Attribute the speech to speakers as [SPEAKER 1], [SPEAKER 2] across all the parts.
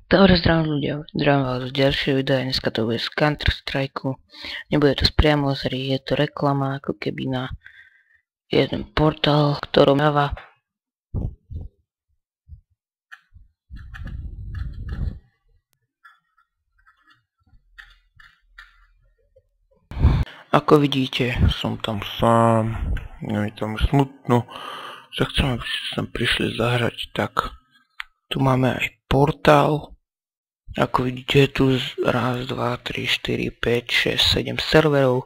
[SPEAKER 1] Dobre, zdravím ľudia, zdravím vás z ďalšieho videa, dneska to bude z Counter Strike. Nebude to priamo z hry, je to reklama ako keby na jeden portál, ktorom dáva. Ako vidíte, som tam sám, je mi tam smutno, tak chcem, aby ste sem prišli zahrať, tak tu máme aj portál. Ako vidíte, je tu raz, 2, 3, 4, 5, 6, 7 serverov.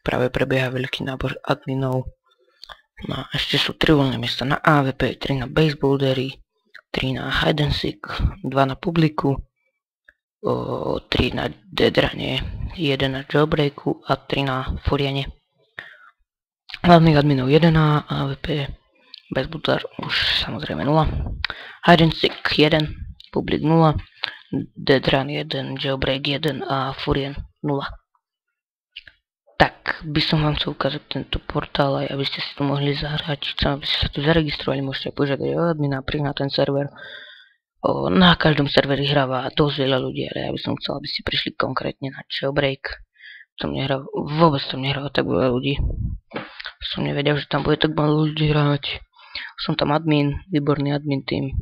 [SPEAKER 1] Práve prebieha veľký nábor adminov. No, ešte sú 3 voľné miesta na AVP, 3 na baseballery, 3 na hide and seek, 2 na publiku, 3 na deadrane, 1 na jailbreaku a 3 na furiane. Hlavných adminov 1 na AVP, baseballer už samozrejme 0, hide and seek 1, publik 0, deadrun 1, jailbreak 1 a furian 0. Tak, by som vám chcel ukázať tento portál, aj aby ste si tu mohli zahrať. Chcem, aby ste sa tu zaregistrovali, môžete požiadať o admina, prísť na ten server. Na každom serveri hráva dosť veľa ľudí, ale ja by som chcel, aby ste prišli konkrétne na jailbreak. Vôbec tam nehráva tak veľa ľudí. Som nevedel, že tam bude tak veľa ľudí hrávať. Som tam admin, výborný admin team.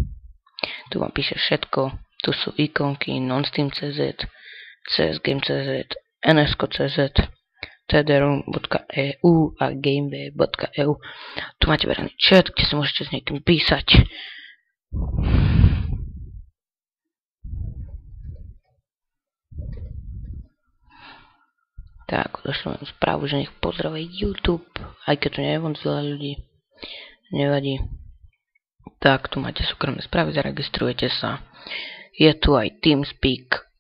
[SPEAKER 1] Tu vám píše všetko. Tu sú ikonky nonsteam.cz, csgame.cz, nsko.cz, tdroom.eu a gameway.eu. Tu máte verejný chat, kde si môžete s niekým písať. Tak, došlo vám správu, že nech pozdraví YouTube, aj keď tu nie je von veľa ľudí. Nevadí. Tak, tu máte súkromné správy, zaregistrujete sa. Je tu aj TeamSpeak,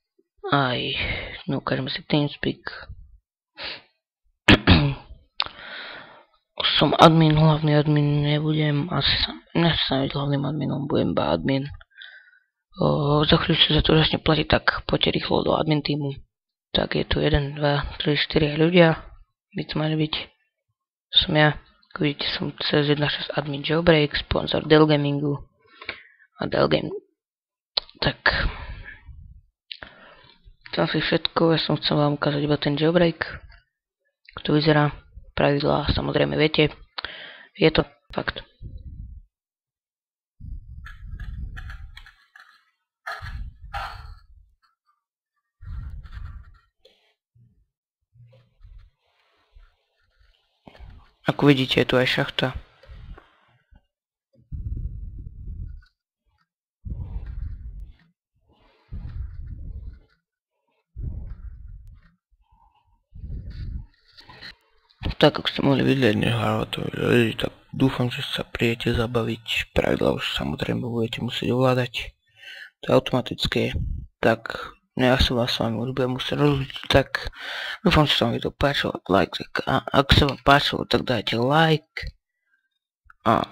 [SPEAKER 1] no ukážeme si TeamSpeak. Som admin, hlavný admin nebudem, nechcem sa byť hlavným adminom, budem iba admin. Za chvíľu sa to začne platiť, tak poďte rýchlo do admin týmu. Tak je tu 1, 2, 3, 4 ľudia, by to mali byť. Som ja, ako vidíte, som CS16 admin jailbreak, sponsor Dell Gamingu a Dell Game. Tak, to asi všetko, ja som chcel vám ukázať iba ten jailbreak, ako to vyzerá, pravidlá samozrejme viete, je to fakt. Ako vidíte, je tu aj šachta. Tak, ako ste mohli vidieť, nehráva to veľa ľudí, tak dúfam, že sa prijete zabaviť. Pravidlá už samozrejme budete musieť ovládať. To je automatické. Tak, ja sa vás s vami už budem musieť rozlučiť, tak dúfam, že sa vám video páčilo, like, a ak sa vám páčilo, tak dajte like a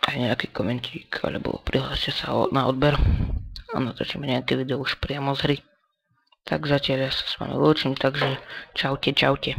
[SPEAKER 1] aj nejaký komentík, alebo prihláste sa na odber a natočíme nejaké video už priamo z hry. Tak zatiaľ ja sa s vami lúčim, takže čaute, čaute.